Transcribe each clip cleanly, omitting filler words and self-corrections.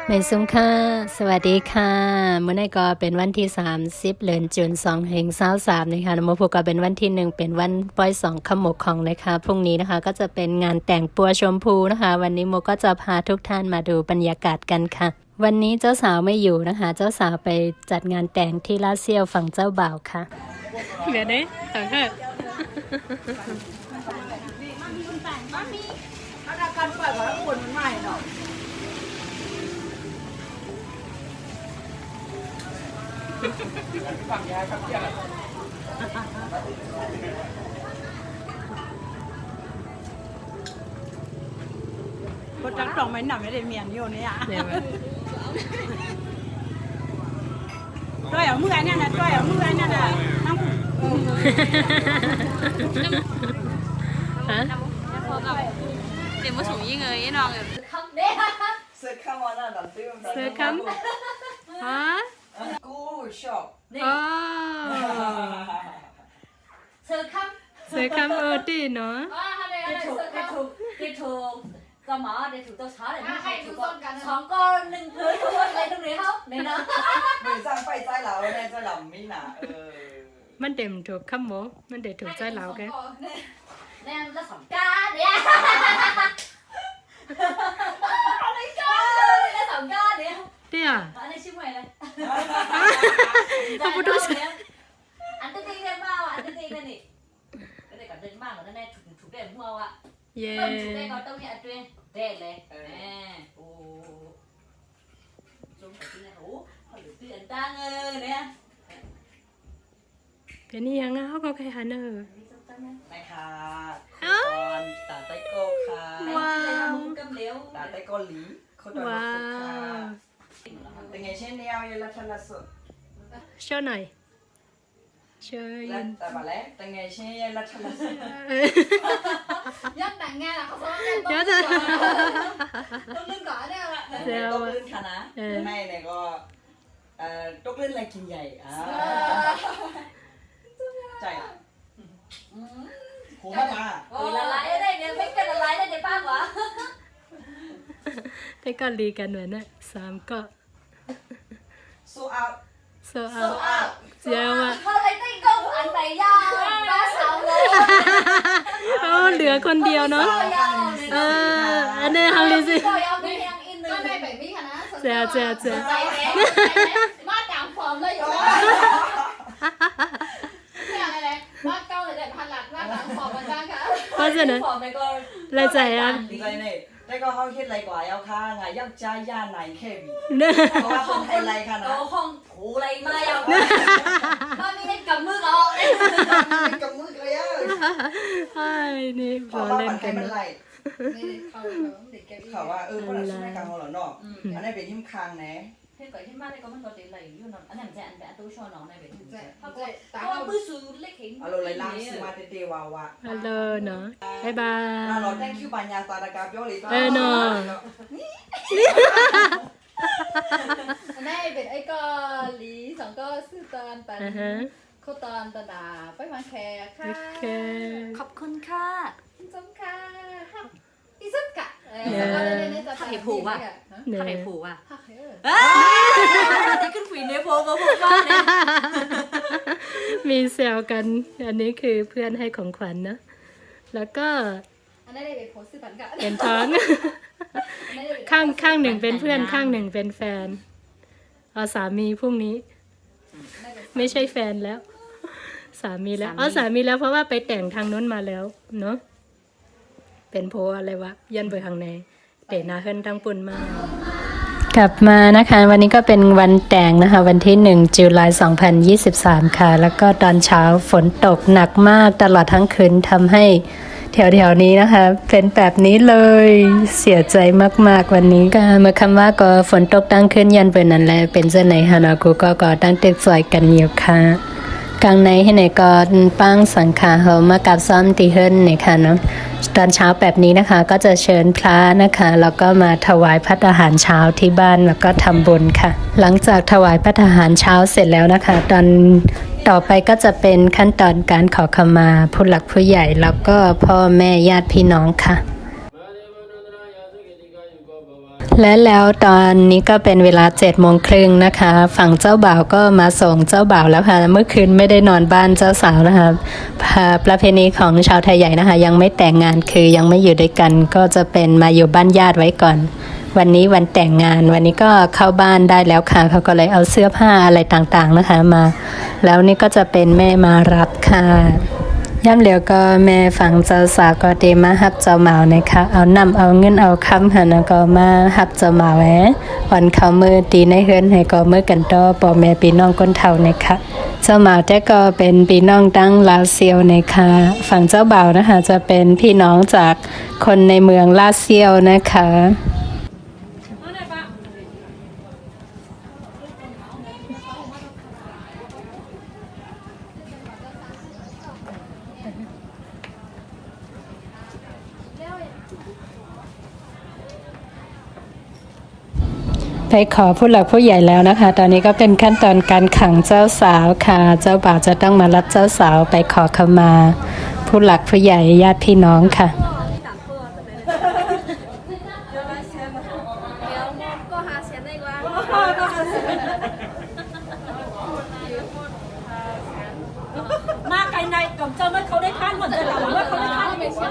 ไม่ซุ้มค่ะสวัสดีค่ะเมื่อนี้ก็เป็นวันที่30เดือนจุน2563นะคะแล้วมาพบกันเป็นวันที่1เป็นวันปล่อย2ขมกของนะคะพรุ่งนี้นะคะก็จะเป็นงานแต่งปัวชมพูนะคะวันนี้โมก็จะพาทุกท่านมาดูบรรยากาศกันค่ะวันนี้เจ้าสาวไม่อยู่นะคะเจ้าสาวไปจัดงานแต่งที่ลาดเซียวฝั่งเจ้าบ่าวค่ะเดี๋ยวนี้ต่างกันถ้าการปล่อยของคนมันใหม่เนาะฝั่งยายครับเจ้าบทจักรองไม่หนำไม่ได้เมียนอยู่เนี่ยด้วยเอามือไอ้นั่นนะด้วยเอามือไอ้นั่นนะน้ำฮะเดี๋ยวมาสูงยิ่งเลยน้องเออเสื้อข้าวมันน่ะดันตื้มเสื้อคำฮะกูชอบอ๋อเสื้อคัม เสื้อคำดีเนาะก็หมอเดี๋ยวถูกตัวช้าเลยไม่ให้ถูกสองก้อนหนึ่งพื้นอะไรตรงนี้เขาเนี่ยนะเหมือนสร้างไฟใจเราแน่ใจเราไม่หนามันเต็มถูกคำโมมันเด็ดถูกใจเราแกแน่จะสองก้าเนี่ยอะไรกันเนี่ยสองก้าเนี่ยเดี๋ยวอันนี้ชื่อใหม่เลยเขาพูดดูสิอันที่ตีกันบ้างอันที่ตีกันนี่ก็ได้กับเดินบ้างแล้วแน่ถูกได้หัวว่ะเย่ถูกได้ก็ต้องมีอันด้วยเด็ดเลยโอ้จงกับที่นี่โอ้เขาหรือตีอันตั้งเนี่ยเป็นยังไงเขาก็แค่หันไม่ค่ะตอนตาไต้โก้ค่ะว้าวตาไต้โก้หลีเขาโดนค่ะเป็นไงเช่นเดียวยันละทันละสุดโชว์หน่อยโชว์ยืนแต่มาแล้วเป็นไงเช่นยันละทันละสุดยัดแต่งงานอ่ะเขาบอกยัดต้องลื่นก่อนเนี่ยแหละต้องลื่นค่ะนะไม่เนี่ยก็ต้องลื่นอะไรกินใหญ่ใจโหมาละลายได้เนี่ยไม่เป็นละลายได้เดี๋ยวป้าวะแต่ก็ลีกันเหมือนน่ะ3ก็โซเอาเจ้าว่ะเขาเลยตีก็อันไปยาวป้าสาวเลยเหลือคนเดียวเนาะอันนี้ทำดีสิก็ไม่แบบนี้ค่ะนะเจ้ามาต่างฟอร์มเลยอยู่ว่าเก้าเลยแต่พันหลักว่าต่างฟอร์มมันบ้างค่ะเพราะฉะนั้นรายใจอ่ะอะไรเนี่ยแต่ก็เขาคิดอะไรกว่าเอาค่ะไงยักษ์ใจย่าไหนแค่บีเพราะว่าคนไทยไรค่ะนะห้องถูอะไรมาเอาบ้านนี้ได้กับมือเรากับมือเลยอ่ะไอ้นี่พอเล่นกันเนาะเขาว่าพวกเราช่วยกันเขาเหรอเนาะอันนี้เป็นยิ้มคางนะเพื่อนก่อนที่มาได้ก็มันก็ตีไหลอยู่นั่นอันนั้นจะอันแบบตู้ชอน้องในแบบนี้เพราะว่ามือสูเล็กเห็นเอาเลยล่างสมาเตวาวะฮัลโหลเนาะบ๊ายบายเรา thank you บางอย่างตาดากาบยอลิเนาะนี่เป็นไอ้ก็หลีสองก็ซื้อตอนปันโคตอนตดาไปมาแคร์ค่ะขอบคุณค่ะจงค่ะที่สุดกะผักไห่ผูว่ะผักไห่ผูว่ะที่ขึ้นฝีเนโพก็พูดว่าเนี่ยมีแซวกันอันนี้คือเพื่อนให้ของขวัญนะแล้วก็อันนั้นได้เป็นโพสต์ปันกะเป็นท้องข้างหนึ่งเป็นเพื่อนข้างหนึ่งเป็นแฟนเอาสามีพรุ่งนี้ไม่ใช่แฟนแล้วสามีแล้วสามีแล้วเพราะว่าไปแต่งทางนู้นมาแล้วเนาะเป็นโพอะไรวะยันไปทางไหนเตะนาเฮิรนตั้งปุ่นมากกลับมานะคะวันนี้ก็เป็นวันแต่งนะคะวันที่1ตุลาคม2023ค่ะแล้วก็ตอนเช้าฝนตกหนักมากตลอดทั้งคืนทำให้แถวๆนี้นะคะเป็นแบบนี้เลยเสียใจมากๆวันนี้ก็เมื่อคำว่าก็ฝนตกตั้งขึ้นยันเปิดนั่นแหละเป็นเจ้าไหนฮานากูก็ตั้งตึกสวยกันอยู่ค่ะกลางในให้ไหนก็ปั้งสังฆาเขามากับซ้อมตีเฮิรนนะคะเนาะตอนเช้าแบบนี้นะคะก็จะเชิญพระนะคะแล้วก็มาถวายภัตตาหารเช้าที่บ้านแล้วก็ทำบุญค่ะหลังจากถวายภัตตาหารเช้าเสร็จแล้วนะคะตอนต่อไปก็จะเป็นขั้นตอนการขอขมาผู้หลักผู้ใหญ่แล้วก็พ่อแม่ญาติพี่น้องค่ะ และแล้วตอนนี้ก็เป็นเวลา7:30นะคะ ฝั่งเจ้าบ่าวก็มาส่งเจ้าบ่าวแล้วค่ะเมื่อคืนไม่ได้นอนบ้านเจ้าสาวนะคะประเพณีของชาวไทยใหญ่นะคะยังไม่แต่งงานคือยังไม่อยู่ด้วยกันก็จะเป็นมาอยู่บ้านญาติไว้ก่อนวันนี้วันแต่งงานวันนี้ก็เข้าบ้านได้แล้วค่ะเขาก็เลยเอาเสื้อผ้าอะไรต่างๆนะคะมาแล้วนี่ก็จะเป็นแม่มารับค่ะย่ำเหลียวก็แม่ฝั่งเจ้าสาวก็เตมาฮับเจ้าหมานะคะเอานำเอาเงินเอาคำค่ะแล้วก็มาฮับเจ้าหมาแหววันเขามือตีในเฮือนให้ก็มือกันต่อป่อแม่พี่น้องก้นเฒ่านะคะเจ้าหมาแต่ก็เป็นพี่น้องตั้งลาวเซียวนะคะฝั่งเจ้าบ่าวนะคะจะเป็นพี่น้องจากคนในเมืองลาเซียวนะคะไปขอผู้หลักผู้ใหญ่แล้วนะคะตอนนี้ก็เป็นขั้นตอนการขังเจ้าสาวค่ะเจ้าบ่าวจะต้องมารับเจ้าสาวไปขอขมาผู้หลักผู้ใหญ่ญาติพี่น้องค่ะมาไกลในก่อนเจอเมื่อเขาได้ข้านก่อนเจอเราเมื่อเขาได้ข้านไม่ใช่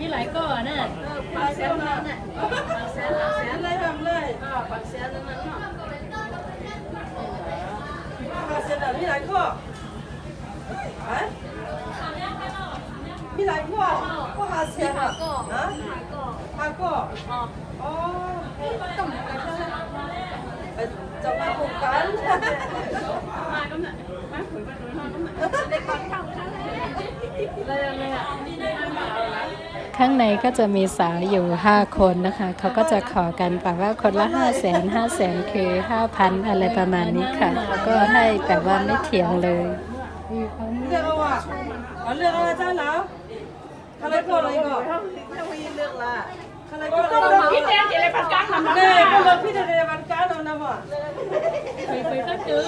มีหลายก่อนน่ะเลยทำเลยมีหลายข้อมีหลายข้อก็หาเสียงอ่ะหาข้ออ๋อจะมาผูกกันมาก็เนี่ยมาคุยมาดูน้องก็เนี่ยได้ก่อนเข้าเลยเลยอ่ะข้างในก็จะมีสาวอยู่5คนนะคะเขาก็จะขอกันแบบว่าคนละ500,000คือ 5,000 อะไรประมาณนี้ค่ะแล้วก็ให้แบบว่าไม่เถียงเลยเลือกเอาอ่ะเลือกเอาเจ้าแล้วอะไรก่อนอะไรก่อนถ้าไม่เลือกละอะไรก่อนพี่แดงเดี๋ยวเลยพันก้านนำเนี่ยก็เลยพี่แดงเดี๋ยวพันก้านนำอ่ะคุยก็จื้อ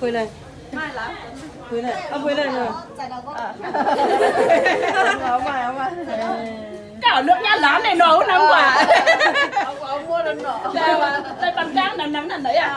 คุยเลยไม่ละคุยเลยเอาคุยเลยเนอะเอามาเก่าเลือกย่านร้านในหนูน้ำกว่าเอาม้วนหนูได้ว่าได้ปันก้างน้ำนั่นไหนอ่ะ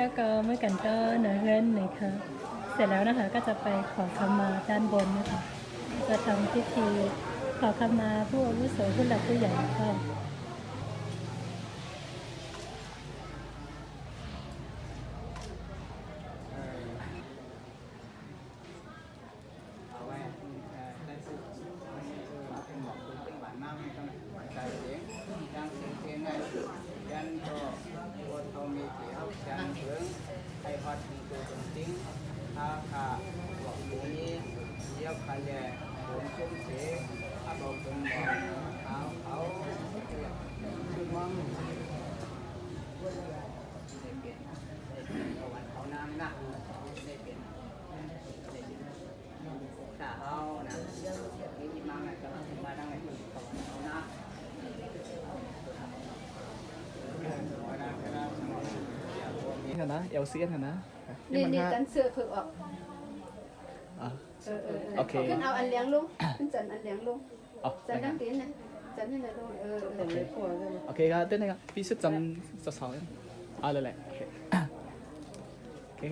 ยาก็เมื่อกันก็เนื้อเงินนะคะเสร็จแล้วนะคะก็จะไปขอขมาด้านบนนะคะจะทำพิธีขอขมาผู้อาวุโสผู้หลักผู้ใหญ่ก็นะเอลซีนนะนี่จันเสือฝึกออกโอเคขึ้นเอาอันเลี้ยงลุงขึ้นจันอันเลี้ยงลุงจันตั้งตีนนะจันนี่เลยลุงโอเคครับเต้นนะครับพี่ชุดจำสาวๆเลยแหละโอเค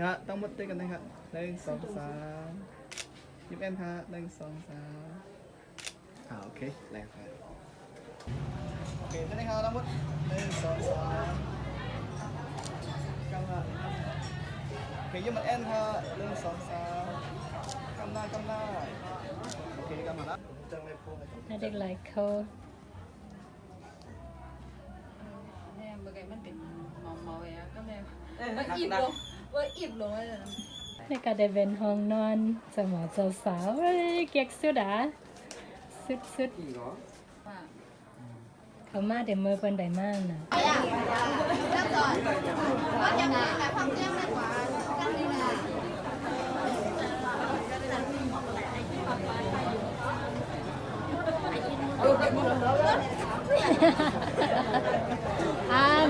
ครับต้องมุดเต้นกันนะครับ1 2 3ยิ้มแอนครับ1 2 3โอเคแรงครับโอเคเต้นนะครับต้องมุด1 2 3กำลังโอเคยิ้มแอนครับ1 2 3กำลังโอเคกำลังแล้วจังเลยพวกน่าเด็กหลายคน เนี่ยเมื่อกี้มันเป็นเมาๆอ่ะก็เลยว่าอิ่มลงเลยนะนี่ก็ได้เป็นห้องนอนสมอเจ้าสาวเก๊กสุดอ่ะสุดเขามาเดี๋ยวมือเป็นได้มากนะ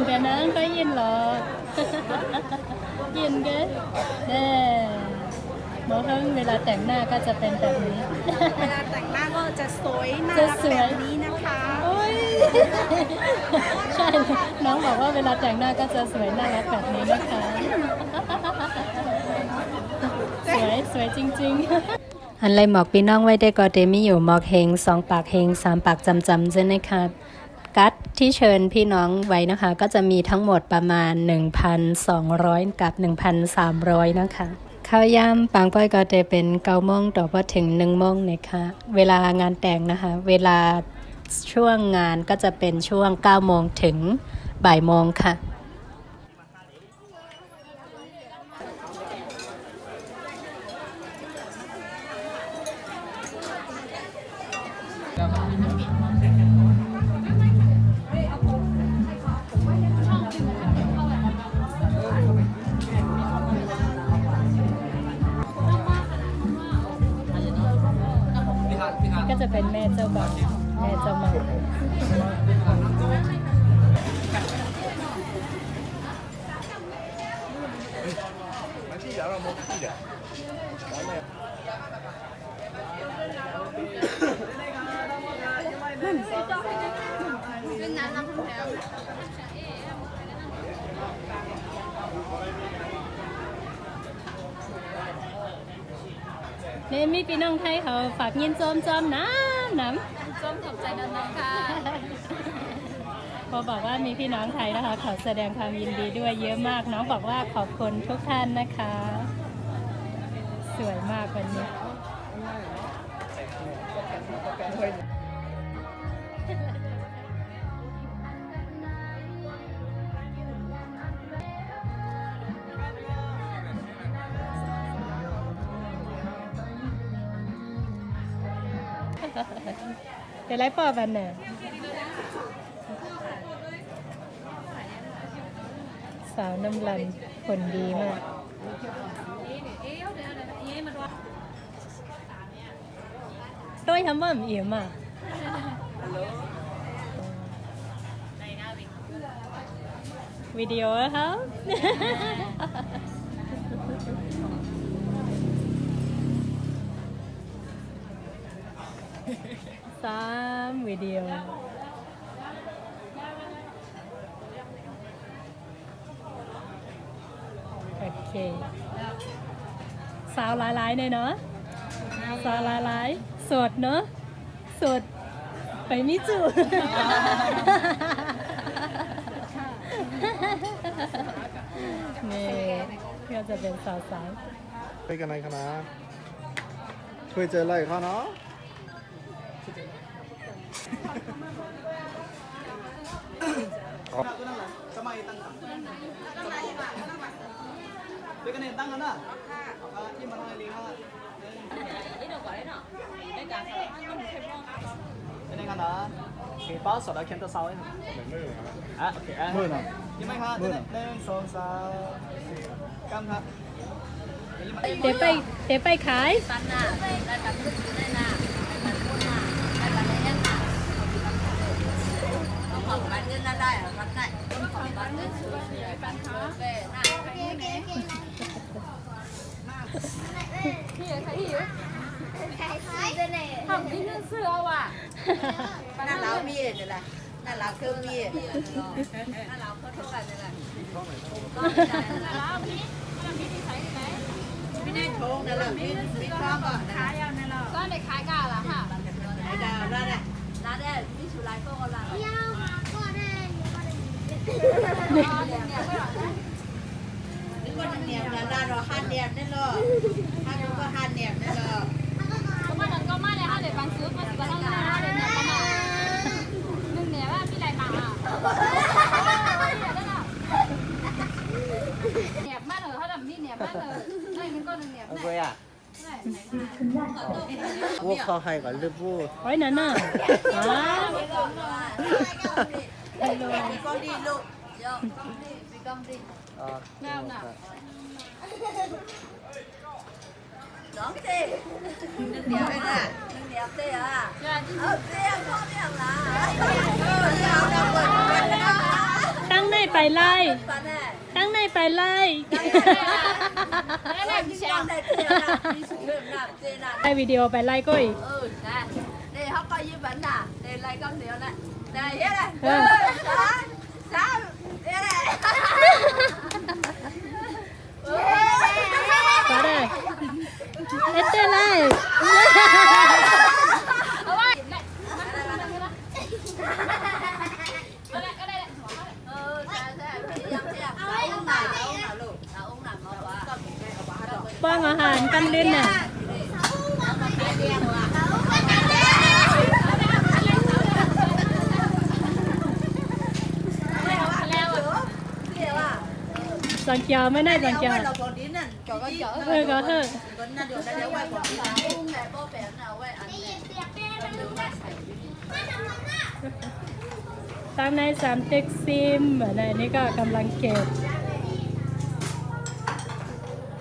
เดี๋ยวนั้นก็ยินหรอก ยินเด้เด้โมเฮิงเวลาแต่งหน้าก็จะเป็นแบบนี้ เวลาแต่งหน้าก็จะสวยน่า จะ รัก สวย แบบนี้นะคะ โอ้ย ใช่ น้องบอกว่าเวลาแต่งหน้าก็จะสวยน่ารักแบบนี้นะคะ สวยจริงๆ อันไรหมอกพี่น้องไว้ได้ก็เดมีอยู่หมอกเฮง2 ปากเฮง3 ปากจำใช่ไหมคะกัดที่เชิญพี่น้องไว้นะคะ ก็จะมีทั้งหมดประมาณ 1,200 กับ 1,300 นะคะข้าวยำปังป้อยก็จะเป็น9 โมงต่อพอถึง1 โมงนะคะเวลางานแต่งนะคะเวลาช่วงงานก็จะเป็นช่วง9 โมงถึงบ่ายโมงค่ะ ก็จะเป็นแม่เจ้าบ่าวแม่เจ้าบ่าวนี่มีพี่น้องไทยเขาฝากยินจอมน้ำจอมขอบใจน้องค่ะพอบอกว่ามีพี่น้องไทยนะคะขอแสดงความยินดีด้วยเยอะมากน้องบอกว่าขอบคุณทุกท่านนะคะ สวยมากวันนี้เป็นไรปอบันเนี่ยสาวน้ำลันผลดีมากด้วยทำว่าอิ่มอ่ะวิดีโอครับ 3 วิดีโอโอเคสาวหลายๆเลยเนาะสาวหลายๆสดเนาะสดไปมิจู นี่ก็จะเป็นสาวๆ ไปกันไหนคะนะช่วยเจออะไรเขาเนาะสมัยตั้งไปกันเนี่ยตั้งกันนะที่มาทำอะไรครับนี่เราก่อนได้เนาะได้การเป็นยังไงนะ给把手来看到稍微啊 OK 啊มือนะยังไม่ครับ1 2 3กำครับเดี๋ยวไปขายน่ารักมีดเลยน่ารักเครื่องมีดน่ารักเขาเท่ากันเลยไม่ได้โชงนะล่ะพี่ข้าวก่อนนะก็ในขายกาละค่ะขายกาละเนี่ยร้านเนี่ยมีชูไลก็กำลังยาวมาก็ได้นี่ก็เนียบนะร้านเราหั่นเนียบนี่หรอหั่นก็หั่นเนียบนี่หรอก็มาเลยค่ะเดี๋ยวบางซื้อมาสิบาทละเดี๋ยวเนี่ยประมาณนึงเนี่ยว่าพี่ไรมาเหนียบมากเลยเขาแบบนี้เหนียบมากเลยนั่นมันก็เหนียบ อะไรอ่ะพวกเขาให้ก่อนหรือพวก ไว้นั่นน่ะฮัลโหล ก็ดีลูกเยอะก็ดี แมวน่ะ 2 tê nước đẹp đây nè nước đẹp tê à tê có đẹp là Tăng này phải like. bạn này Tăng này phải like. cái này đi xem đây tê là đi xuống làm tê là ไอวิดีโอไปไล่ก้อย nè đây họ coi như vấn à đây lại con nhiều này này thế này Ừ. sao thế này ก็ได้เอสเตไล่ ป้องอาหารกันเล่นน่ะ สังเกตไม่ได้สังเกตเออก็เถอะตามในสามเต็กซิมอะไรนี่ก็กำลังเก็บ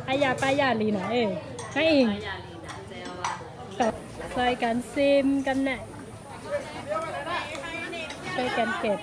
อายาป้ายาลีนะนั่นเองกับใส่กันซิมกันไหนช่วยกันเก็บ